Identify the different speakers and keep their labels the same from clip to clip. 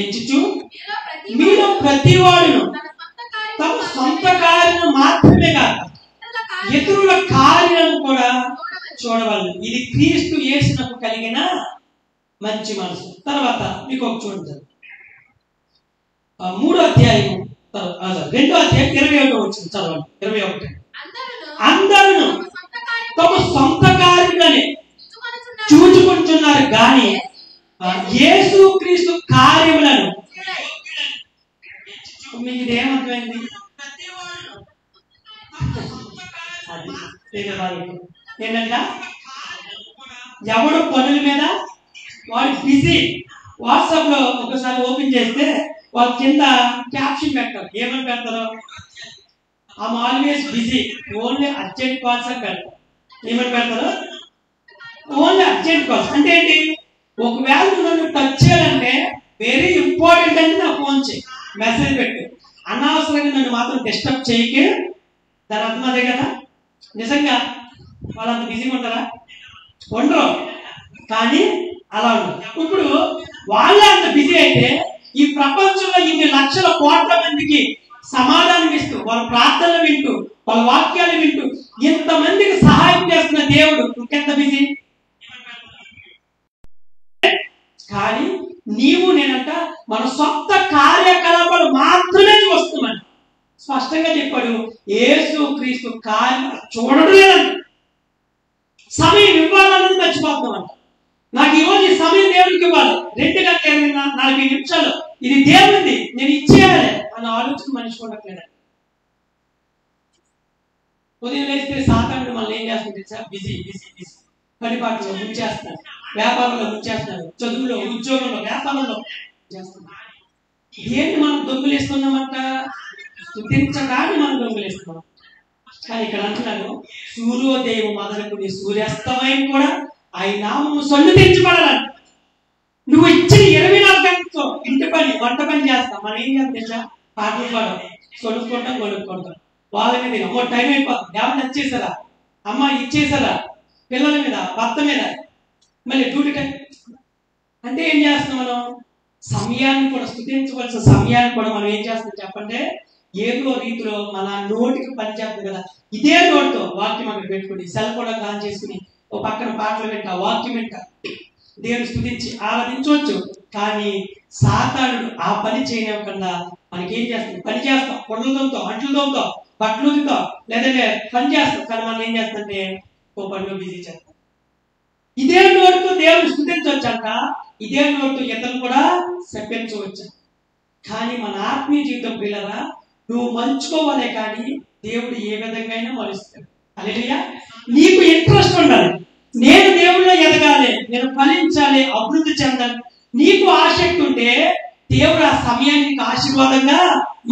Speaker 1: ఎంచుచు మీలో ప్రతి వాడును తమ సొంత కార్యం మాత్రమే కాక ఇతరుల కార్యాలను కూడా చూడవాలి. ఇది క్రీస్తు యేసునకు కలిగిన మంచి మనసు. తర్వాత మీకు ఒక చూడండి, 3వ అధ్యాయం 2వ అధ్యాయం 21 వచ్చింది, చదవండి. 21 అందరూ తమ సొంత కార్యాలని చూచుకుంటున్నారు కానీ యేసు క్రీస్తు కార్యములను మీకు ఇదేమర్థమైంది? ఏంటంట, ఎవడు పనుల మీద వాడు బిజీ. వాట్సాప్ లో ఒకసారి ఓపెన్ చేస్తే వాళ్ళ కింద క్యాప్షన్ పెడతారు. ఏమని పెడతారు? I'm always busy, only urgent calls అని పెడతారు. ఏమని పెడతారు? Only urgent calls. అంటే ఏంటి? ఒకవేళ నన్ను టచ్ చేయాలంటే వెరీ ఇంపార్టెంట్ అని నా ఫోన్ చేయి, మెసేజ్ పెట్టు. అనవసరంగా నన్ను మాత్రం డిస్టర్బ్ చేయకే. దాని అర్థం అదే కదా. నిజంగా వాళ్ళంత బిజీగా ఉంటారా? ఉండరు, కానీ అలా ఉండరు. ఇప్పుడు వాళ్ళే అంత బిజీ అయితే ఈ ప్రపంచంలో ఇన్ని లక్షల కోట్ల మందికి సమాధానం ఇస్తూ, వాళ్ళ ప్రార్థనలు వింటూ, వాళ్ళ వాక్యాలు వింటూ ఇంతమందికి సహాయం చేస్తున్న దేవుడు ఇంకెంత బిజీ. కానీ నీవు నేనంట మన సొంత కార్యకలాపాలు మాత్రమే చూస్తున్నాను. స్పష్టంగా చెప్పాడు, యేసు క్రీస్తు కార్యం చూడడం లేదంట. సమయం ఇవ్వాలన్నది మర్చిపోతున్నామంట. నాకు ఈరోజు ఈ సమయం దేవుడికి ఇవ్వాలి, 2 గంటల 40 నిమిషాలు, ఇది దేవుడిది, నేను ఇచ్చేయాలి అన్న ఆలోచన మనిషి ఉండట్లేదు. ఉదయం లేస్తే సాతానుడు మనల్ని ఏం చేస్తుంది సార్? Busy busy busy. పనిపాట్లో ముంచేస్తున్నారు, వ్యాపారంలో ముంచేస్తున్నారు, చదువులో, ఉద్యోగంలో, వ్యాపారంలో చేస్తున్నారు. ఏంటి మనం దొంగలేస్తున్నామంట? స్తుతించడానికి మనం దొంగలేస్తున్నాం. కానీ ఇక్కడ అంటున్నాను, సూర్యోదయం మొదలుకుని సూర్యాస్తమయం కూడా ఆయన నామము సన్నుతించబడాలంట. నువ్వు ఇచ్చిన 24 గంటలతో ఇంటి పని, వంట పని చేస్తాం. మనం ఏం చేస్తాం? పాటలు పాడడం, కొనుక్కుంటాం, కొనుక్కుంటాం. వాళ్ళ మీద అమ్మో టైం అయిపోతుంది, ఎవరు వచ్చేసారా, అమ్మ ఇచ్చేసారా, పిల్లల మీద, భర్త మీద, మళ్ళీ డ్యూటీ టైం. అంటే ఏం చేస్తాం మనం? సమయాన్ని కూడా, స్తుతించవలసిన సమయాన్ని కూడా మనం ఏం చేస్తాం చెప్పంటే, ఏదో రీతిలో మన నోటికి పని చేస్తుంది కదా. ఇదే నోటితో వాక్యం అక్కడ పెట్టుకుని, సెల్ కూడా ఆన్ చేసుకుని ఓ పక్కన పాటలు వింటా, వాక్యం వింటా, దేవుని స్తుతించి ఆరాధించవచ్చు. కానీ సాతానుడు ఆ పని చేయనివ్వకుండా మనకి ఏం చేస్తుంది? పని చేస్తాం, పొడలతో, అంట్లతో, బట్టలుతో, లేదంటే పని చేస్తాం. కానీ మనం ఏం చేస్తామంటే ఓ పనిలో బిజీ చేస్తాం. ఇదే నోటితో దేవుని స్తుతించవచ్చు అంట, ఇదే నోటితో ఇతరులు కూడా శపించవచ్చు. కానీ మన ఆత్మీయ జీవితం పిల్లరా, నువ్వు మలుచుకోవాలే కానీ దేవుడు ఏ విధంగా అయినా మలుస్తాడు. హల్లెలూయా. నీకు ఇంట్రెస్ట్ ఉండాలి, నేను దేవుళ్ళో ఎదగాలి, నేను ఫలించాలి, అభివృద్ధి చెందాలి. నీకు ఆసక్తి ఉంటే దేవుడు ఆ సమయానికి ఆశీర్వాదంగా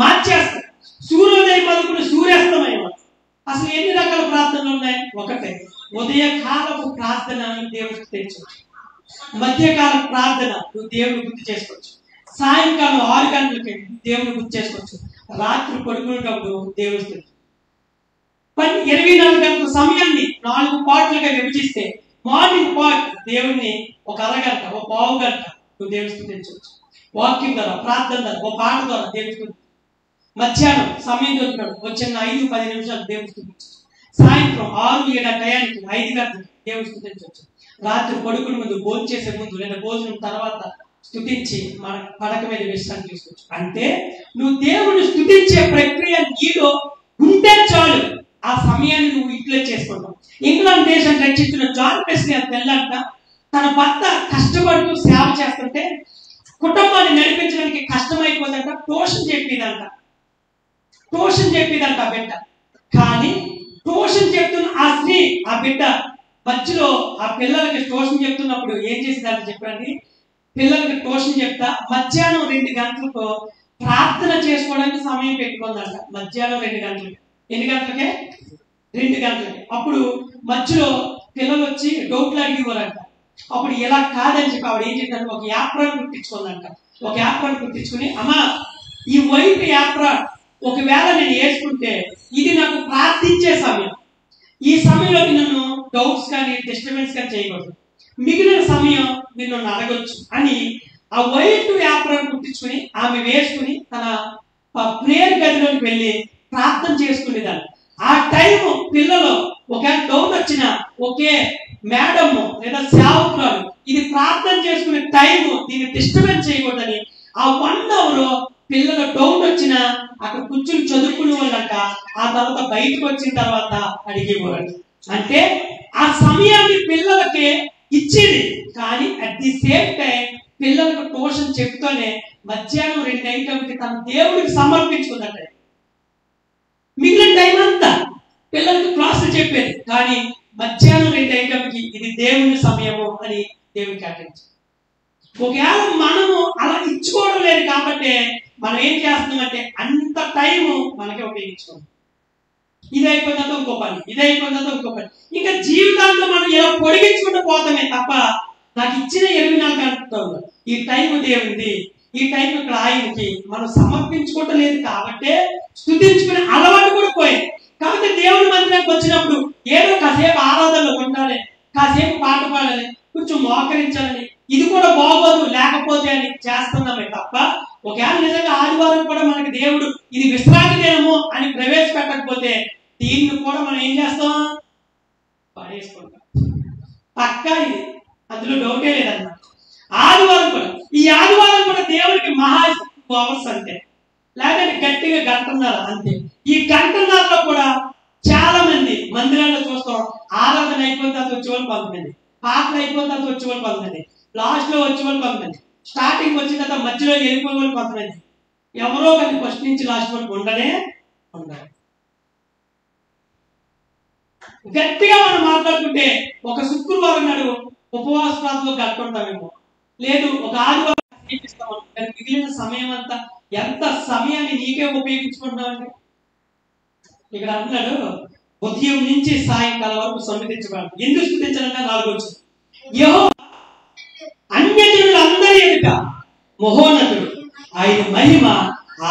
Speaker 1: మార్చేస్తాడు. సూర్యోదయం మొదలుకుని సూర్యాస్తమయం. అసలు ఎన్ని రకాల ప్రార్థనలు ఉన్నాయి? ఒకటే, ఉదయకాలపు ప్రార్థన దేవుడికి తెచ్చవచ్చు, మధ్యకాల ప్రార్థన నువ్వు దేవుని గుర్తు చేసుకోవచ్చు, సాయంకాలం 6 గంటలకి దేవుని గుర్తు చేసుకోవచ్చు, రాత్రి పడుకునేటప్పుడు దేవుడు 24 గంటల సమయాన్ని 4 పార్ట్లుగా విభజిస్తే, మార్నింగ్ పార్ట్ దేవుణ్ణి ఒక అరగంట, ఒక పావు గంట నువ్వు దేవుని స్తుతించవచ్చు. వాక్యం ద్వారా, ప్రార్థన ద్వారా, ఒక పాట ద్వారా దేవుని స్తుతించవచ్చు. మధ్యాహ్నం సమయం దొరికినప్పుడు వచ్చిన 5-10 నిమిషాలు దేవుని స్తుతించవచ్చు. సాయంత్రం 6-7 టయానికి 5 గంటలకు దేవుని స్తుతించవచ్చు. రాత్రి పడుకునే ముందు, భోజనం చేసే ముందు, లేదా భోజనం తర్వాత స్తుతించి మన పడక మీద విశ్రాంతి తీసుకోవచ్చు. అంటే నువ్వు దేవుని స్తుతించే ప్రక్రియ నీలో ఉంటే చాలు, ఆ సమయాన్ని నువ్వు ఇంట్లో చేసుకుంటావు. ఇంగ్లాండ్ దేశం రక్షించిన జాన్ వెస్లీ అని తెల్లంట, తన భర్త కష్టపడుతూ సేవ చేస్తుంటే కుటుంబాన్ని నడిపించడానికి కష్టమైపోతుందంట, ట్యూషన్ చెప్పేదంట బిడ్డ. కానీ ట్యూషన్ చెప్తున్న ఆ స్త్రీ, ఆ బిడ్డ మధ్యలో ఆ పిల్లలకి ట్యూషన్ చెప్తున్నప్పుడు ఏం చేసిందంటే చెప్పండి, పిల్లలకి ట్యూషన్ చెప్తా మధ్యాహ్నం 2 గంటలకు ప్రార్థన చేసుకోవడానికి సమయం పెట్టుకుందంట. మధ్యాహ్నం 2 గంటలకి. ఎన్ని గంటలకే? 2 గంటలకి. అప్పుడు మధ్యలో పిల్లలు వచ్చి డౌట్లు అడిగేవారంట. అప్పుడు ఇలా కాదని చెప్పి ఆవిడ ఏం చేద్దాం, ఒక యాప్రాన్ కుట్టించుకుందంట. ఒక యాప్రాన్ కుట్టించుకుని, అమ్మా ఈ వైట్ యాప్రాన్ ఒకవేళ నేను వేసుకుంటే ఇది నాకు ప్రార్థించే సమయం, ఈ సమయంలో నన్ను డౌట్స్ కానీ డిస్టర్బెన్స్ కానీ చేయకూడదు, మిగిలిన సమయం మీరు నన్ను అడగొచ్చు అని ఆ వైట్ యాప్రాన్ కుట్టించుకుని ఆమె వేసుకుని తన ప్రేయర్ గదిలోకి వెళ్ళి ప్రార్థన చేసుకునేదాన్ని. ఆ టైం పిల్లలు ఒక డౌన్ వచ్చిన ఒకే మేడమ్ లేదా సేవకురాలు ఇది ప్రార్థన చేసుకునే టైం, దీన్ని డిస్టర్బెన్స్ చేయకూడదని ఆ 1 అవర్ పిల్లలు డౌన్ వచ్చిన అక్కడ కూర్చుని చదువుకునే వాళ్ళంట. ఆ తర్వాత బయటకు వచ్చిన తర్వాత అడిగేవాళ్ళు. అంటే ఆ సమయాన్ని పిల్లలకి ఇచ్చేది, కానీ అట్ ది సేమ్ టైం పిల్లలకు ట్యూషన్ చెప్తూనే మధ్యాహ్నం 2 గంటలకి తన దేవుడికి సమర్పించుకుందట. మిగిలిన టైం అంతా పిల్లలకు క్లాసులు చెప్పేది, కానీ మధ్యాహ్నం 2 గంటలకి ఇది దేవుని సమయము అని దేవుడికి కేటాయించారు. ఒకవేళ మనము అలా ఇచ్చుకోవడం లేదు కాబట్టి మనం ఏం చేస్తున్నామంటే అంత టైము మనకి ఉపయోగించుకోండి. ఇది అయిపోయిన తర్వాత ఇంకో పని, ఇది అయిపోయిన తర్వాత ఇంకో పని, ఇంకా జీవితాంలో మనం ఇలా పొడిగించుకుంటూ పోతామే తప్ప నాకు ఇచ్చిన 24 గంటలు ఈ టైం దేవుడిది, ఈ టైం ఇక్కడ ఆయనకి మనం సమర్పించుకోవటం లేదు కాబట్టి స్తుతించుకునే అలవాటు కూడా పోయింది. కాబట్టి దేవుడి మందిరానికి వచ్చినప్పుడు ఏదో కాసేపు ఆరాధనలో ఉండాలి, కాసేపు పాట పాడాలి, కొంచెం మోకరించాలని, ఇది కూడా బాగోదు లేకపోతే అని చేస్తున్నామే తప్ప ఒకవేళ నిజంగా ఆదివారం కూడా మనకి దేవుడు ఇది విశ్రాంతి దినము అని ప్రవేశపెట్టకపోతే దీన్ని కూడా మనం ఏం చేస్తాం, పడేసుకుంటాం. పక్కా ఇది, అందులో డౌటే లేదన్నమాట. ఆదివారం కూడా, ఈ ఆదివారం కూడా దేవుడికి మహా అవర్స్ అంతే, లేకపోతే గట్టిగా గంటన్నర అంతే. ఈ గంటన్నరలో కూడా చాలా మంది మందిరాల్లో చూస్తాం, ఆరాధన అయిపోయిన తర్వాత వచ్చేవాళ్ళు 10 మంది, పాటలు అయిపోయిన తర్వాత వచ్చేవాళ్ళు 10 మంది, లాస్ట్ లో వచ్చేవాళ్ళు 10 మంది, స్టార్టింగ్ వచ్చిన తర్వాత మధ్యలో వెళ్ళిపోయే వాళ్ళు 10 మంది. ఎవరో కానీ ఫస్ట్ నుంచి లాస్ట్ వరకు ఉండనే ఉండాలి. గట్టిగా మనం మాట్లాడుకుంటే ఒక శుక్రవారం నాడు ఉపవాస ప్రార్థనలో కట్టుకుంటామేమో, లేదు ఒక ఆదివారం మిగిలిన సమయం అంతా ఎంత సమయాన్ని నీకే ఉపయోగించుకుంటున్నావండి. ఇక్కడ అంటున్నాడు ఉదయం నుంచి సాయంకాలం వరకు సన్నిధించబడాలి. ఎందుకు స్తుతించాలంటే 4 వచ్చింది. యెహోవా అన్యజనులందరి ఎదుట మహోన్నతుడు, ఆయన మహిమ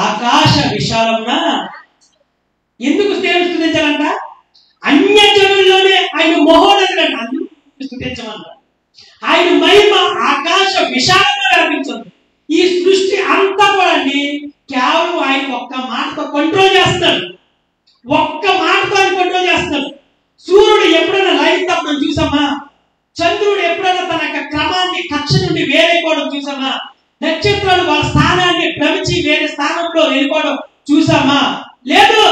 Speaker 1: ఆకాశ విశాలమున. ఎందుకు దేవుని స్తుతించాలంట? అన్యజనుల్లోనే ఆయన మహోన్నతుడు అంట, అందుకు స్తుతించమంట. ఆయన మహిమ ఆకాశ విశాలంగా వ్యాపించింది. ఈ సృష్టి అంతా కూడా కేవలం ఆయన ఒక్క మాటతో కంట్రోల్ చేస్తాడు, ఒక్క మాటతో ఆయన కంట్రోల్ చేస్తాడు. సూర్యుడు ఎప్పుడైనా లైట్ తప్పడం చూసామా? చంద్రుడు ఎప్పుడైనా తన యొక్క క్రమాన్ని కక్ష నుండి వేరైపోవడం చూసామా? నక్షత్రాలు వాళ్ళ స్థానాన్ని భ్రమించి వేరే స్థానంలో వెళ్ళిపోవడం చూసామా? లేదు.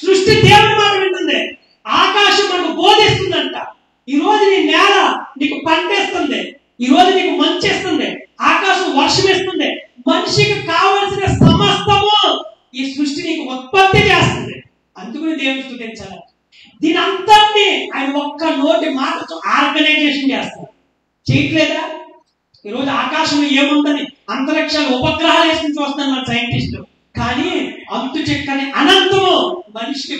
Speaker 1: సృష్టి దేవుని మాట వింటుంది, ఆకాశం మనకు బోధిస్తుందంట. ఈ రోజు నీ నేల నీకు పంటేస్తుంది, ఈ రోజు నీకు మంచేస్తుంది, ఆకాశం వర్షం వేస్తుంది, మనిషికి కావలసిన సమస్తము ఈ సృష్టి నీకు ఉత్పత్తి చేస్తుంది. అందుకని దేవుని స్తుతించాలి. దీని అంతటినీ ఆయన ఒక్క నోటి మాటతో ఆర్గనైజేషన్ చేస్తారు. చేయట్లేదా? ఈరోజు ఆకాశంలో ఏముందని అంతరిక్షాలు ఉపగ్రహాలు వేసుకుని చూస్తున్నారు మన సైంటిస్టులు, కానీ అంతు చెక్కని అనంతము మనిషికి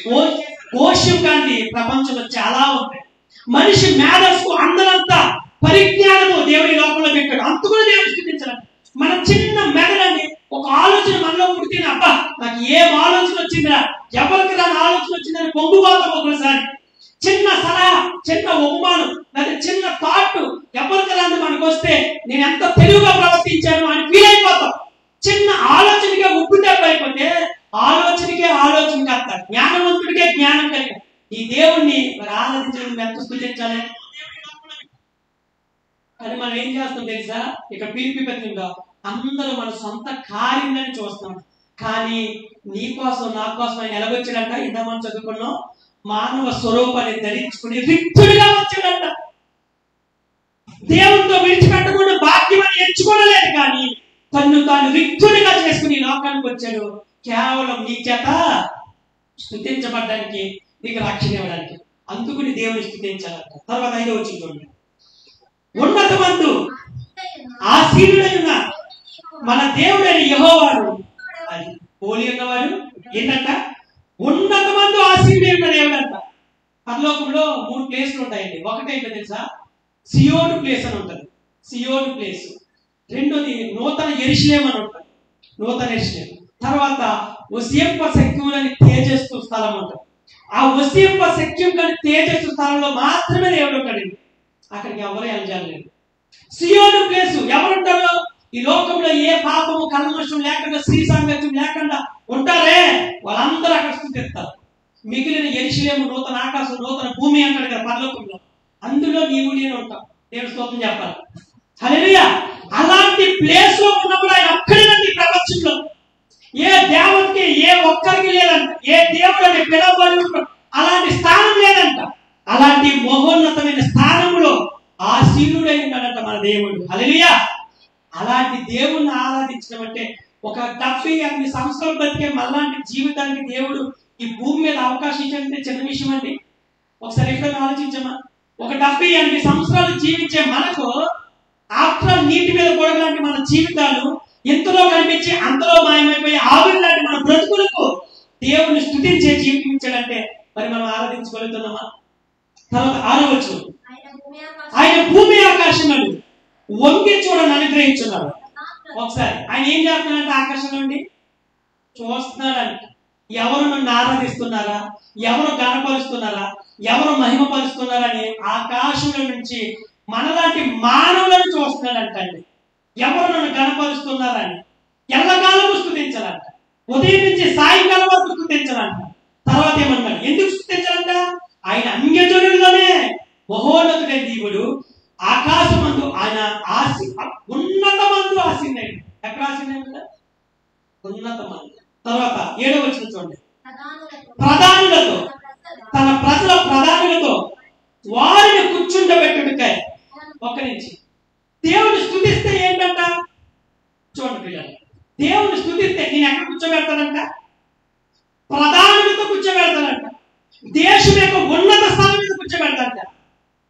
Speaker 1: కోశం కానీ ప్రపంచంలో చాలా ఉంటాయి. మనిషి మేధస్సు అందరంతా పరిజ్ఞానము దేవుడి లోపల పెట్టాడు. అందుకు దేవుని స్తుతించాలి. మన చిన్న మెదడని ఒక ఆలోచన మనలో పుడితే అబ్బా నాకు ఏం ఆలోచన వచ్చిందిరా, ఎవరికి రాని ఆలోచన వచ్చిందని పొంగుబాతం. ఒకసారి చిన్న సలహా, చిన్న ఉపమానం లేదా చిన్న థాట్ ఎవరికి రాని మనకు వస్తే నేను ఎంత తెలివిగా ప్రవర్తించాను అని ఫీల్ అయిపోతాం. చిన్న ఆలోచనగా ఉప్పుదెబ్బైపోతే ఆలోచనకే ఆలోచన కాస్త జ్ఞానవంతుడికే జ్ఞానం కలిగ ఈ దేవుణ్ణి మరి ఆరాధించడం ఎంత స్తుతించాలి. కానీ మనం ఏం చేస్తాం తెలుసా? ఇక్కడ పిలిపి పత్రికలో అందరూ మన సొంత కార్యాన్ని చూస్తాం, కానీ నీ కోసం నా కోసం ఆయన ఎలాగొచ్చాడంట? ఇంత మనం చదువుకున్నాం, మానవ స్వరూపాన్ని ధరించుకుని రిక్తుడిగా వచ్చాడంట. దేవునితో విడిచిపెట్టకుండా భాగ్యమని ఎంచుకోలేదు, కానీ తను తాను రిక్తుడిగా చేసుకుని లోకానికి వచ్చాడు కేవలం నీ చేత స్తుతించబడ్డానికి, నీకు రక్షణ ఇవ్వడానికి. అందుకుని దేవుని స్తుతించాలంట. తర్వాత 5వ వచనం చూడండి. ఉన్నతమందు ఆసీనుడైన మన దేవుడైన యెహోవాను, అది పోలి ఉన్నవాడు ఏంటంట? ఉన్నతమందు ఆసీనుడైన దేవుడు అంట. పరలోకంలో 3 ప్లేసులు ఉంటాయండి. ఒకటైతే తెలుసా? సియోను ప్లేస్ అని ఉంటుంది, సియోను ప్లేస్. రెండోది నూతన యెరూషలేము అని ఉంటుంది, నూతన యెరూషలేము. తర్వాత ఒసియంప శక్తులని తేజస్సు స్థలం ఉంటుంది. ఆ ఒసియంప శక్యం కానీ తేజస్సు స్థలంలో మాత్రమే దేవుడు ఉంటాడు. అక్కడికి ఎవరు వెళ్ళలేదు. సియోను ప్లేసు ఎవరుంటారో? ఈ లోకంలో ఏ పాపము కల్మషం లేకుండా స్త్రీ సాంగత్యం లేకుండా ఉంటారే వాళ్ళందరూ అక్కడ స్తుతిస్తారు. మిగిలిన యెరూషలేము నూతన ఆకాశం నూతన భూమి అంటాడు కదా పరలోకంలో, అందులో నీవు నేను ఉంటాం. దేవుడు స్తోత్రం చెప్పాలి. హల్లెలూయా. అలాంటి ప్లేస్ లో ఉన్నప్పుడు ఆయన ఒక్కడేనండి ప్రపంచంలో. ఏ దేవతకి ఏ ఒక్కరికి లేదంట, ఏ దేవుడు పిలవబడి అలాంటి స్థానం లేదంట. అలాంటి మహోన్నతమైన స్థానంలో ఆసీనుడై ఉన్నాడంట మన దేవుడు. హల్లెలూయా. అలాంటి దేవుణ్ణి ఆరాధించడం అంటే ఒక 78 సంవత్సరాలు బతికే మళ్ళాంటి జీవితానికి దేవుడు ఈ భూమి మీద అవకాశం ఇచ్చాడంటే చిన్న విషయం అండి. ఒకసారి ఎక్కడైనా ఆలోచించమా? ఒక 78 సంవత్సరాలు జీవించే మనకు ఆఫ్టర్ నీటి మీద గొడవలాంటి మన జీవితాలు ఎంతలో కనిపించి అంతలో మాయమైపోయి ఆవిరి లాంటి మన బ్రతుకులకు దేవుని స్తుతించే జీవితం ఇచ్చాడంటే మరి మనం ఆరాధించుకోలేతున్నామా? తర్వాత 6వ వచనం, ఆయన భూమి ఆకాశములను వంగి చూడని అనుగ్రహించున్నాడు. ఒకసారి ఆయన ఏం చేస్తున్నాడంటే ఆకాశం నుండి చూస్తున్నాడంట. ఎవరు నన్ను ఆరాధిస్తున్నారా, ఎవరు గణపరుస్తున్నారా, ఎవరు మహిమపరుస్తున్నారని ఆకాశంలో నుంచి మనలాంటి మానవులను చూస్తున్నాడంట అండి. ఎవరు నన్ను గణపరుస్తున్నారని ఎల్లకాలము స్తుతించాలంట. ఉదయం నుంచి సాయంకాలం వరకు స్తుతించాలంట. తర్వాత ఏమన్నాడు? ఎందుకు స్తుతించాలంట? ఆయన అన్యజనుల్లోనే మహోన్నతుడైన దేవుడు ఆకాశమందు ఆయన ఉన్నతమందు ఆసీనుడైన. ఎక్కడ ఆసీనుడైన? ఉన్నతమందు. తర్వాత 7వ వచనం చూడండి. ప్రధానులతో తన ప్రజల ప్రధానులతో వారిని కూర్చుండబెట్టుడికై. ఒక్క నుంచి దేవుని స్తుతిస్తే ఏంటంట? చూడండి పిల్లలు, దేవుని స్తుతిస్తే నేను ఎక్కడ కూర్చోబెడతానంట? ప్రధానులతో కూర్చోబెడతానంట. దేశం యొక్క ఉన్నత స్థానం మీద కూర్చోబెడతానంట.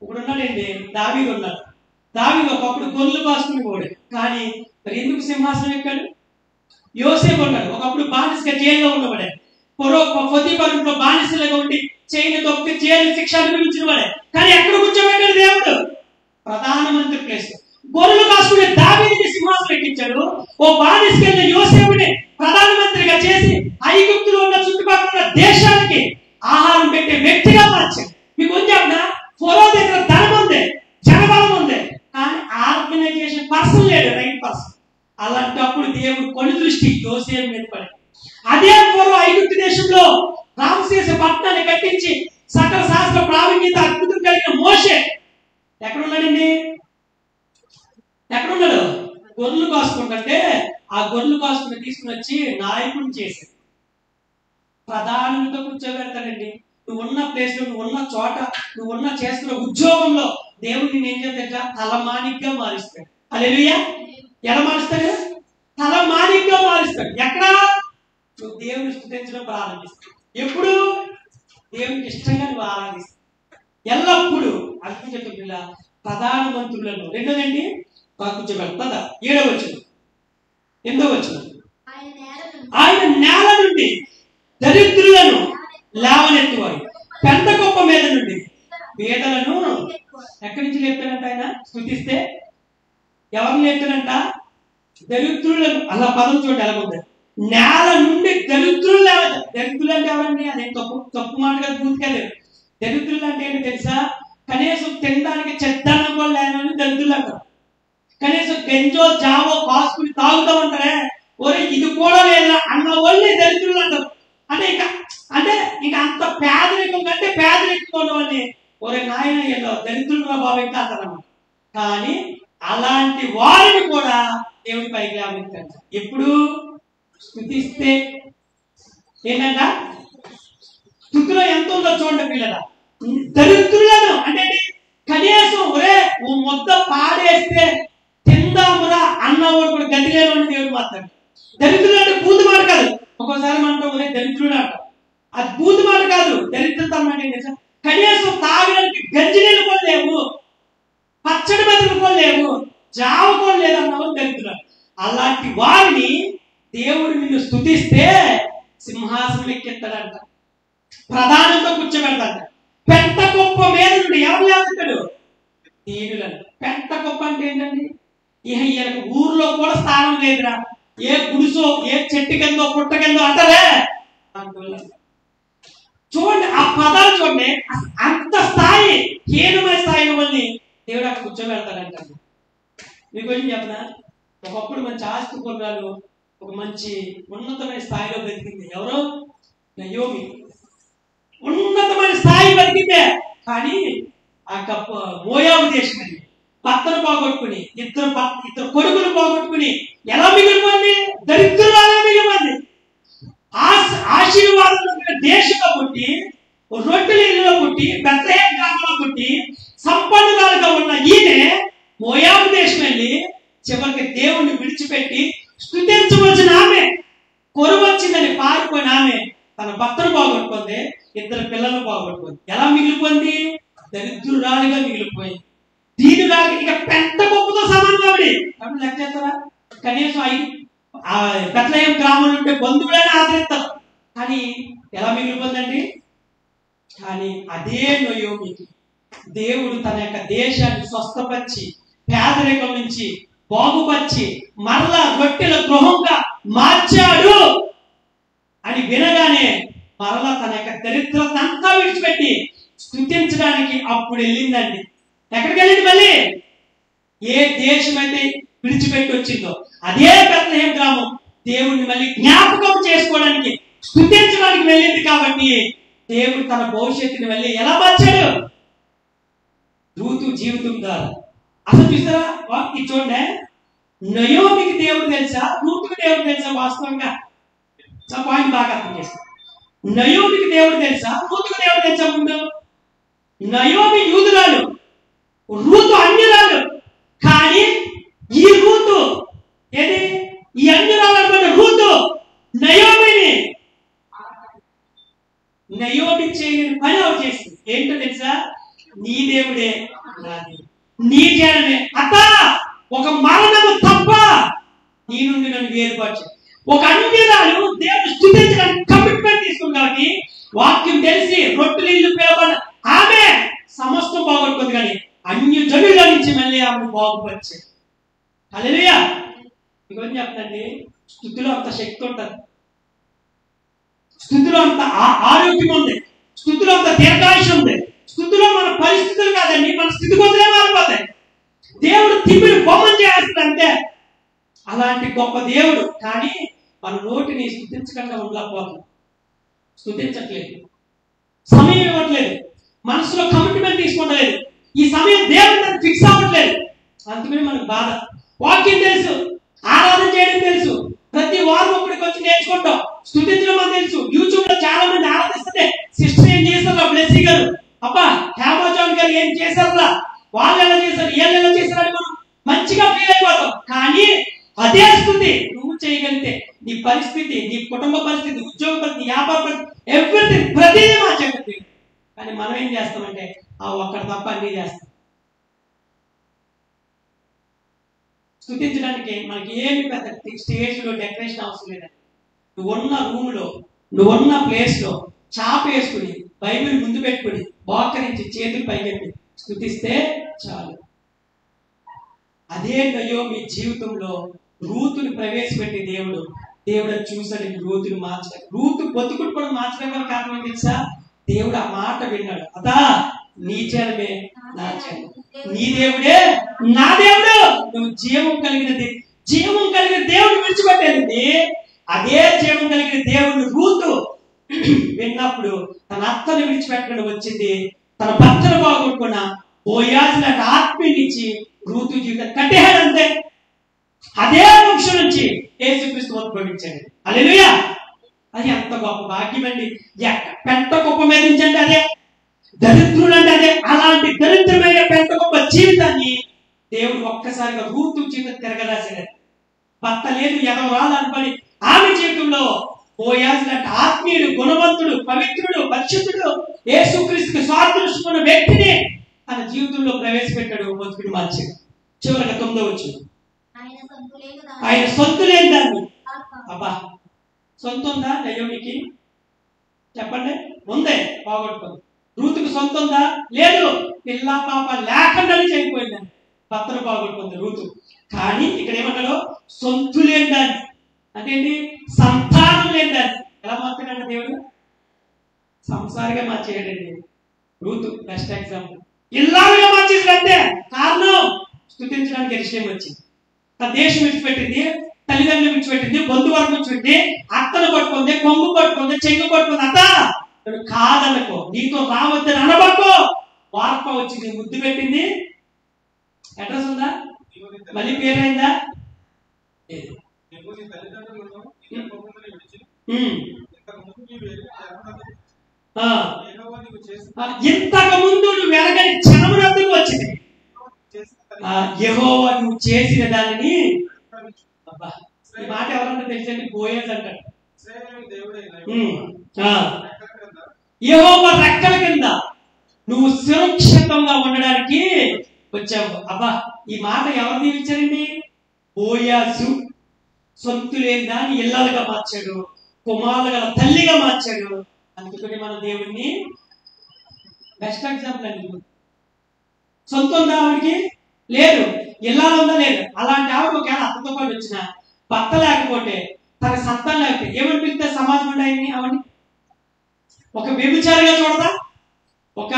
Speaker 1: ఇప్పుడు ఉన్నాడండి దావీదు ఉన్నాడు. దావీదు ఒకప్పుడు గొర్రెలు కాసుకుని పోడు, కానీ మరి ఎందుకు సింహాసనం ఎక్కాడు? యోసేపు ఉన్నాడు, ఒకప్పుడు బానిసగా జైల్లో ఉన్నవాడే. పొతిఫరులో బానిసలుగా ఉండి చేయని తొక్కి జైలు శిక్ష అనుభవించిన వాడే, కానీ ఎక్కడ కూర్చోబెట్టాడు దేవుడు? ప్రధానమంత్రి ప్లేస్. గొర్రెలు కాసుకునే దావీదుని సింహాసనం ఎక్కించాడు. ఓ బానిసకెళ్ళిన యోసేపుని ప్రధానమంత్రిగా చేసి ఐగుప్తులో ఉన్న చుట్టుపక్కల దేశానికి ఆహారం పెట్టే వ్యక్తిగా మార్చాడు. మీకు ఉంది అన్నా, ఫరో దగ్గర ధనం ఉంది, జనబలం ఉంది, కానీ ఆర్గనైజేషన్ పర్సన్ లేడు, రైట్ పర్సన్. అలాంటప్పుడు దేవుడు కొన్ని దృష్టి యోసేపు మీద పడి, అదే ఫరో ఐగుప్తు దేశంలో రామసేస పట్టణాన్ని కట్టించి సకల శాస్త్ర ప్రావీణ్యత అద్భుతం కలిగిన మోషే ఎక్కడున్నాడండి? ఎక్కడున్నాడు? గొర్రెలు కాసుకుంటే ఆ గొర్రెలు కాసుకుని తీసుకుని వచ్చి నాయకుడిని చేశాడు. ప్రధానంతో కూర్చోబెడతాడండి. నువ్వు ఉన్న ప్లేస్ లో, నువ్వు ఉన్న చోట, నువ్వు ఉన్న చేస్తున్న ఉద్యోగంలో దేవుడు నేను ఏం చేస్తా? తలమానిగ్గా మారుస్తాడు. హల్లెలూయా. ఎలా మారుస్తాడు? తలమానిగ్గా మారుస్తాడు. ఎక్కడ? నువ్వు దేవుని స్తుతించడం ప్రారంభిస్తావు. ఎప్పుడు? దేవునికి ఇష్టంగా నువ్వు ఆరాధిస్తావు. ఎల్లప్పుడు అర్థం చెప్తున్నా ప్రధానమంత్రులను. రెండోదండి కూర్చోబెడతా. 7వ వచనం, 8వ వచనం, ఆయన నేల నుండి దరిద్రులను లేవనెత్తువాడు, పెద్ద గొప్ప మీద నుండి పేదలను ఎక్కడి నుంచి లేపుతాడంట? ఆయన స్తుతిస్తే ఎవరిని లేపుతాడంట? దరిద్రులను. అలా పదం చూడండి ఎలా ఉంది. నేల నుండి దరిద్రులు లేవదు. దరిద్రులు అంటే ఎవరండి? అదే తప్పు మాట కదా, పూర్తిగా. దరిద్రులు అంటే ఏంటి తెలుసా? కనీసం తినడానికి చెద్దన్నం కూడా లేని దరిద్రులు అంటారు. కనీసం గంజో జావో కాసుకుని తాగుతూ ఉంటారే, ఒరే ఇది కూడా లేదా అన్న వాళ్ళే దరిద్రులు అంటారు. అంటే ఇంకా అంత పేదరికం కంటే పేదరికం ఉన్నవాడిని ఒరే నాయన ఎల్లో దరిద్రులుగా బాబు ఇంకా అంటారన్నమాట. కానీ అలాంటి వారిని కూడా దేవుడి పైకి లేవనెత్తాడు. ఎప్పుడు? స్తుతిస్తే. ఏంటంట? స్తుతిలో ఎంత ఉందో చూడండి పిల్లల. దరిద్రులను అంటే కనీసం ఒరే ముద్ద పాడేస్తే తిందామురా అన్నవాడు కూడా గతి లేని దేవుడు మాట్లాడు. దరిద్రులు అంటే బూతు మాట కాదు. ఒక్కోసారి మనతో ఒరే దరిద్రుడు అంట, అది బూతు మాట కాదు. దరిద్రతనం అంటే కనీసం తాగడానికి గంజి నీళ్ళు కూడా లేవు, పచ్చడి బతులు కూడా లేవు, జావ కూడా లేదు అన్నవాడు దరిద్రుడు. అలాంటి వారిని దేవుడు నిన్ను స్తుతిస్తే సింహాసనం ఎక్కిస్తాడంట, ప్రధానంతో కూర్చోబెడతాడు. పెంట గొప్ప మీద నుండి ఎవరు లేపుతాడు? దీనులను. పెంట గొప్ప అంటే ఏంటండి? ఈయనకు ఊర్లో కూడా స్థానం లేదురా, ఏ గుడిసో ఏ చెట్టు కిందో పుట్ట కిందో అంటారే. చూడండి ఆ పదాలు చూడండి, అంత స్థాయి, హీనమైన స్థాయి వాళ్ళని దేవుడు అక్కడ కూర్చోబెడతాడంట. మీకు ఏం చెప్పనా? ఒకప్పుడు మంచి ఆస్తి కుర్రాలు ఒక మంచి ఉన్నతమైన స్థాయిలో బతికింది. ఎవరో నయోమి ఉన్నతమైన స్థాయి బతికిందే. కానీ ఆ మోయాబు దేశం అని భర్తను పోగొట్టుకుని ఇద్దరు కొడుకులు పోగొట్టుకుని ఎలా మిగిలిపోయింది? దరిద్రురాలుగా మిగిలిపోయింది. ఆశీర్వాదంలో దేశంలో పుట్టి, రొట్టెల ఇల్లులో పుట్టి, బెత్లెహేము గ్రామంలో పుట్టి సంపన్నురాలుగా ఉన్న ఈమె మోయాబు దేశం వెళ్ళి చివరికి దేవుణ్ణి విడిచిపెట్టి స్తుతించవలసిన ఆమె, కొరువచ్చిందని పారిపోయిన ఆమె తన భర్తను పోగొట్టుకుంది, ఇద్దరు పిల్లలు పోగొట్టుకుంది. ఎలా మిగిలిపోయింది? దరిద్రురాలుగా మిగిలిపోయింది. దీనిలాగా ఇక పెద్ద గొప్పతో సమానం ఆవిడ. అప్పుడు లెక్క చేస్తారా? కనీసం బెత్లెహేము గ్రామంలో ఉంటే బంధువులైనా ఆదరిస్తారు. కానీ ఎలా మిగిలిపోయిందండి? కానీ అదే నయోమికి దేవుడు తన యొక్క దేశాన్ని స్వస్థపరిచి పేదరికం నుంచి బాగుపరిచి మరలా రొట్టెల గృహంగా మార్చాడు అని వినగానే మరలా తన యొక్క దరిద్రత అంతా విడిచిపెట్టి స్తుతించడానికి అప్పుడు వెళ్ళిందండి. ఎక్కడికి వెళ్ళింది? మళ్ళీ ఏ దేశం అయితే విడిచిపెట్టి వచ్చిందో అదే బెత్లెహేము గ్రామం దేవుణ్ణి మళ్ళీ జ్ఞాపకం చేసుకోవడానికి స్తుతించడానికి వెళ్ళింది. కాబట్టి దేవుడు తన భవిష్యత్తుని మళ్ళీ ఎలా మార్చాడు? రూతు జీవితం ద్వారా. అసలు చూసారా? ఇది చూడండి, నయోమికి దేవుడు తెలుసా, రూతుకి దేవుడు తెలుసా? వాస్తవంగా పాయింట్ బాగా అర్థం చేస్తాం. నయోమికి దేవుడు తెలుసా, రూతుకి దేవుడు తెలుసా? ముందు నయోమి యూదురాలు, రూతు అన్యురాలు. కానీ ఈ రూతు ఏది? ఈ అన్యురాలు రూతు నయోమి చేయని పని ఆవిడ చేసింది. ఏంటో తెలుసా? నీ దేవుడే నాది, నీ జనమే. అత్త ఒక మరణము తప్ప నీ నుండి నన్ను వేరుపరచు. ఒక అన్యురాలు దేవుడు స్తుతించడానికి కమిట్మెంట్ తీసుకుంది. కాబట్టి వాక్యం తెలిసి రొట్టెలు ఇల్లు పిలవబడిన ఆమె సమస్తం బాగొట్టుకుంది. కానీ అన్యజనుల నుంచి మళ్ళీ ఆమెను బాగుపరిచాడు. హల్లెలూయా. ఇవన్నీ చెప్తాండి. స్తుతిలో అంత శక్తి ఉంటుంది, స్తుతిలో అంత ఆరోగ్యం ఉంది, స్తుతిలో అంత దీర్ఘాయుష్ ఉంది. స్థుతిలో మన పరిస్థితులు కాదండి, మన స్థితిగతులే మారిపోతాయి. దేవుడు తిమ్మిని బొమ్మను చేస్తాడంటే అలాంటి గొప్ప దేవుడు. కానీ మన నోటిని స్తుతించకుండా ఉండలేకపోతుంది. స్తుతించట్లేదు, సమయం ఇవ్వట్లేదు, మనసులో కమిట్మెంట్ తీసుకుంటలేదు, ఈ సమయం దేవుడు ఫిక్స్ అవ్వట్లేదు. అందుకని మనకు బాధ. వాక్యం తెలుసు, ఆరాధన చేయడం తెలుసు, ప్రతి వారం ఒకటికి వచ్చి నేర్చుకుంటాం, స్తుతించడం అని తెలుసు. యూట్యూబ్ లో చాలా మంది ఆరాధిస్తుంటే సిస్టర్ ఏం చేస్తారు, బ్లెస్సీ గారు, అబ్బా హేమాజాన్ గారు ఏం చేశారా, వాళ్ళు ఎలా చేశారు, వీళ్ళు ఎలా చేశారని మనం మంచిగా ఫీల్ అయిపోతాం. కానీ అదే స్థుతి నువ్వు చేయగలిగితే నీ పరిస్థితి, నీ కుటుంబ పరిస్థితి, ఉద్యోగ పరిస్థితి, వ్యాపార పరిస్థితి, ఎవ్రీథింగ్ ప్రతిదీ మార్చగలుగుతుంది. కానీ మనం ఏం చేస్తామంటే ఆ ఒక్కటి తప్ప అన్నీ చేస్తాం. స్తుతించడానికి మనకి ఏమి పెద్ద స్టేజ్ లో డెకరేషన్ అవసరం లేదండి. నువ్వున్న రూమ్ లో, నువ్వున్న ప్లేస్ లో చాప వేసుకుని బైబిల్ ముందు పెట్టుకుని మోకరించి చేతులు పైకెత్తి స్తుతిస్తే చాలు. అదే నయోమి జీవితంలో రూతుని ప్రవేశపెట్టి దేవుడు చూసాడు, రూతుని మార్చలేదు. రూతు బతుకుడు కూడా మార్చడానికి కారణం తెలుసా? దేవుడు ఆ మాట విన్నాడు. అదా నీ జనమే నా జనం, నీ దేవుడే నా దేవుడు. నువ్వు జీవం కలిగిన దేవుడు విడిచిపెట్టేది. అదే జీవం కలిగిన దేవుడు రూతు విన్నప్పుడు తన అత్తను విడిచిపెట్టడం వచ్చింది. తన భర్తను బాగొట్టుకున్న బోయాజు లాంటి ఆత్మీయునిచ్చి రూతు జీవితం కట్టేయాడంతే. అదే వంశం నుంచి యేసుక్రీస్తు ఉద్భవించండి. హల్లెలూయా. అది ఎంత గొప్ప భాగ్యం అండి. పెంట గొప్ప మీదించండి, అదే దరిద్రుడు అంటే అదే. అలాంటి దరిద్రమైన పెంట గొప్ప జీవితాన్ని దేవుడు ఒక్కసారిగా రూతు జీవితం తిరగరాశాడు. భర్త లేదు, ఎదవరాలు అనుకోని ఆమె జీవితంలో బోయాజు లాంటి ఆత్మీయుడు, గుణవంతుడు, పవిత్రుడు, పరిశుద్ధుడు, యేసుక్రీస్తుకి స్వార్థిస్తున్న వ్యక్తిని తన జీవితంలో ప్రవేశపెట్టాడు, బతుకుని మార్చాడు. చివరిగా 9వ వచనం, ఆయన సొంత లేని దాన్ని. అబ్బా, సొంత ఉందా నయోమికి? చెప్పండి. ఉందే, పోగొట్టుకుంది. రూతుకి సొంత ఉందా? లేదు. పిల్ల పాప లేకుండానే చనిపోయిందని భర్తను పోగొట్టుకుంది రూతు. కానీ ఇక్కడ ఏమన్నాడు? సొంత లేని దాన్ని. అదేంటి? సంతానం లేని దాన్ని. ఎలా మార్చాడంటే దేవుడు సంసారిగా మార్చేయడండి. Ruth best example. ఇల్లాలుగా మార్చేసాడంటే కారణం స్తుతించడానికి విషయం వచ్చింది. తన దేశం విడిచిపెట్టింది, తల్లిదండ్రులు విడిచిపెట్టింది, బంధువర్గం విడిచిపెట్టి అత్తను పట్టుకుంది, కొంగు పట్టుకుంది, చెంగు పట్టుకుంది. అత్త నువ్వు కాదనుకో, నీతో రావద్దని అనబక్కో. వార్త వచ్చింది, ముద్దు పెట్టింది, అడ్రస్ ఉందా, మళ్ళీ పేరైందా? ఇంతకు ముందు నువ్వు వెనకని క్షణమునందుకు వచ్చింది. యెహోవా నువ్వు చేసిన దానిని, అబ్బా ఈ మాట ఎవరన్నా తెలిసండి, బోయజ్ అంటాడు. యెహోవా రెక్కల కింద నువ్వు సురక్షితంగా ఉండడానికి వచ్చావు. అబ్బా ఈ మాట ఎవరు దీవించారండి? బోయాజు. సొత్తు లేని దాన్ని ఇల్లాలుగా మార్చాడు, కుమారులు గల తల్లిగా మార్చాడు. అందుకని మన దేవుడిని బెస్ట్ ఎగ్జాంపుల్ అండి. సొంత ఉందా ఆవిడికి? లేదు. ఇల్లాలు ఉందా? లేదు. అలాంటి ఆవిడ ఒకవేళ అత్తతో పాటు వచ్చిన భర్త లేకపోతే, తన సంతానం లేకపోతే ఏమని పిలిస్తే సమాజం ఉండే ఆవిడని? ఒక వ్యభిచారిగా చూడదా, ఒక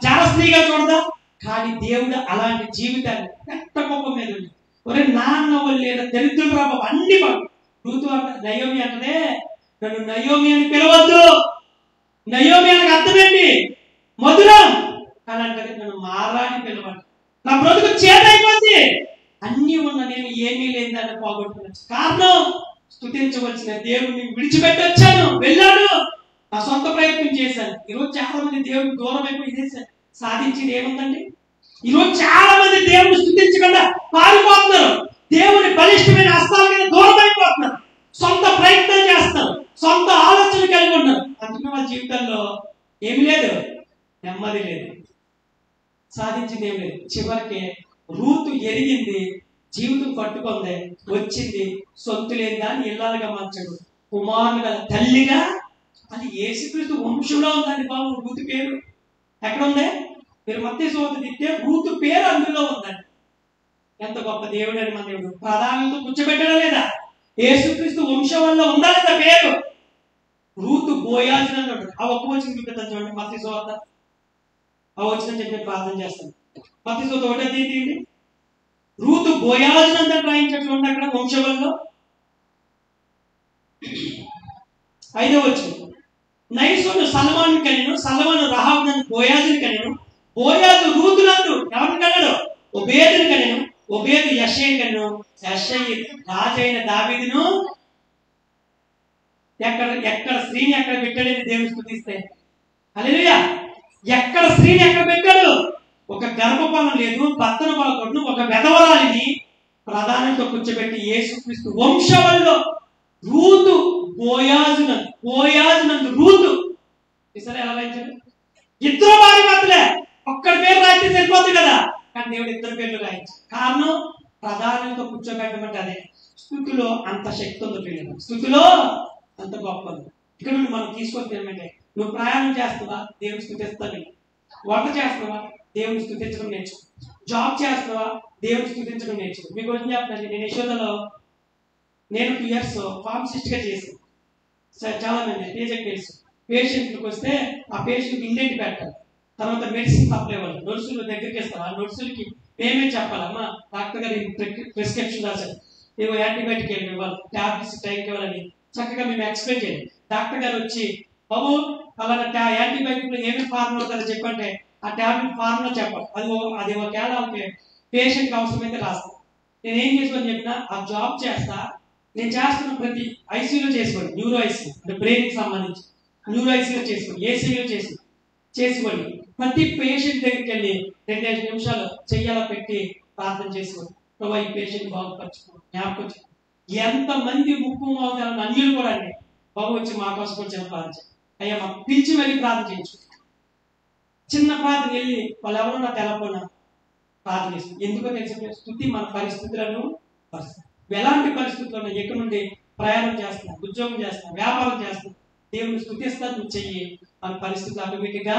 Speaker 1: జారస్త్రీగా చూడదా? కానీ దేవుడు అలాంటి జీవితాన్ని పెద్ద గొప్ప మీద ఉంది. ఒరే నాన్న వాళ్ళు లేదా దరిద్రులు రా బాబు, అన్ని పడు. రూతు నయోమి అంటనే, నన్ను నయోమి అని పిలవద్దు. నయోమి అని అర్థమేంటి? మధురం. కానీ అంటే నన్ను మారా అని పిలవండి. నా బ్రతుకు చేదైపోద్ది. అన్ని ఉన్న నేను ఏమీ లేదని పోగొట్టుకోవచ్చు. కారణం స్తుతించవలసిన దేవుడిని విడిచిపెట్టొచ్చాను, వెళ్ళాను, నా సొంత ప్రయత్నం చేశాను. ఈరోజు చాలా మంది దేవుడికి దూరం అయిపోయి ఇదే సాధించింది ఏముందండి? ఈరోజు చాలా మంది దేవుడిని స్తుతించకుండా పారిపోతున్నారు. దేవుని బలిష్టమైన హస్తాల మీద దూరం అయిపోతున్నారు. సొంత ప్రయత్నం చేస్తారు, సొంత ఆలోచన కలిగి ఉన్నారు. అందుకని వాళ్ళ జీవితంలో ఏమి లేదు, నెమ్మది లేదు, సాధించింది ఏమి లేదు. చివరికి రూతు ఎరిగింది, జీవితం పట్టుకుంది, వచ్చింది, సొత్తు లేని దాన్ని ఇల్లాలుగా మార్చాడు, కుమారులు గల తల్లిగా. అది యేసుక్రీస్తు వంశంలో ఉందండి బాబు. రూతు పేరు ఎక్కడ ఉంది? మీరు మత్తయి సువార్త తింటే రూతు పేరు అందులో ఉందండి. ఎంత గొప్ప దేవుడు అని మన దేవుడు. ప్రధానంతో కూర్చోబెట్టడం లేదా? యేసుక్రీస్తు వంశం వల్ల ఉందా లేదా పేరు? రూతు బోయాజు అని ఉంటుంది. ఆ ఒక్క వచ్చిన చూపిస్తాను చూడండి, మత్తయి సువార్త. ఆ వచ్చిన చెప్పి ప్రార్థన చేస్తాను. మత్తయి సువార్త ఒకటే తీయండి. రూతు బోయాజు అని రాయించట్టు ఉంది అక్కడ వంశంలో. 5వ వచనం. నయసోను సల్మాను కనెను, సల్మాను రహాబును బోయాజుని కనెను, బోయాజు రూతునందు ఎవరిని కన్నాడు? ఒబేదుని కనెను, ఒబేదు యెషయి కనెను, యెషయి రాజైన దావీదును. ఎక్కడ స్త్రీని ఎక్కడ పెట్టాడని దేవుని స్తుతిస్తే, హల్లెలూయా. ఎక్కడ స్త్రీని ఎక్కడ పెట్టాడు? ఒక గర్భఫలం లేదు, భర్తను పలకొడును, ఒక వెధవరాలిని ప్రధానంతో కూర్చోబెట్టి యేసుక్రీస్తు వంశంలో రూతు బోయాజునందు రూతు. ఈసారి ఎలా రాయించాడు? ఇద్దరు భార్య భర్తలే, ఒక్కడి పేరు రాయితే సరిపోతుంది కదా. కానీ దేవుడు ఇద్దరు పేర్లు రాయించాడు. కారణం ప్రధానంతో కూర్చోబెట్టమంటే అదే. స్థుతిలో అంత శక్తి ఉంది పిల్లలు, స్థుతిలో అంత గొప్ప ఉంది. ఇక్కడ నుండి మనం తీసుకొని ఏమంటే, నువ్వు ప్రయాణం చేస్తావా, దేవుని స్థుతిస్తావు. వంట చేస్తావా, దేవుని స్థుతించడం నేర్చుకో. జాబ్ చేస్తావా, దేవుని స్థుతించడం నేర్చుకో. మీకు వచ్చి చెప్తాను, నేను యశోదలో 2 years ఫార్మసిస్ట్గా చేశాను. చాలా మంది పేషెంట్ తెలుసు. పేషెంట్లకు వస్తే ఆ పేషెంట్కి ఇండెంట్ పెట్టాలి, తర్వాత మెడిసిన్ సప్లై వాళ్ళు నర్సుల దగ్గరికి ఇస్తారు. ఆ నర్సులకి మేమే చెప్పాలమ్మా, డాక్టర్ గారు ప్రిస్క్రిప్షన్ రాశారు, ఏవో యాంటీబయాటిక్ ఇవ్వాలి, టాబ్లెట్స్ టైంకి ఇవ్వాలని చక్కగా మేము ఎక్స్ప్లెయిన్ చేయాలి. డాక్టర్ గారు వచ్చి బాబు అలాంటి యాంటీబయాటిక్లో ఏమేమి ఫార్ములా అవుతుందో చెప్పంటే ఆ టాబ్లెట్ ఫార్ములా చెప్పాలి. అది ఒకవేళ పేషెంట్కి అవసరమైతే రాస్తాను. నేను ఏం చేసుకొని చెప్పినా ఆ జాబ్ చేస్తా. నేను చేస్తున్న ప్రతి ఐసీయూలో చేసుకోండి, న్యూరో ఐసీయూ అంటే బ్రెయిన్కి సంబంధించి న్యూరో ఐసీయూలో చేసుకోండి, ఏసీయూలో చేసుకోండి. ప్రతి పేషెంట్ దగ్గరికి వెళ్ళి 2-5 నిమిషాలు చెయ్యాల పెట్టి ప్రార్థన చేసుకోండి. ప్రభా ఈ పేషెంట్ బాగుపరచుకో, జ్ఞాపకం. ఎంతమంది ముక్కు మోతాలను అన్యులు కూడా అండి బాబు వచ్చి మా కోసం వచ్చిన ప్రార్థన అయ్యా మాకు పిలిచి వెళ్ళి ప్రార్థన చేయించు. చిన్న ప్రార్థన వెళ్ళి వాళ్ళు ఎవరో నా తెలపోయినా ప్రార్థన చేస్తుంది. ఎందుకో తెలిసి స్థుతి మన పరిస్థితులను ఎలాంటి పరిస్థితుల్లో ఎక్కడి నుండి ప్రయాణం చేస్తున్నాం, ఉద్యోగం చేస్తున్నాం, వ్యాపారం చేస్తున్నాం, దేవుని స్థుతిస్తా నువ్వు చెయ్యి, మన పరిస్థితులు ఆటోమేటిక్గా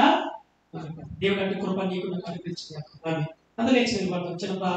Speaker 1: దేవుడు అంటే కృప నీకు కనిపించింది. అందులో చిన్న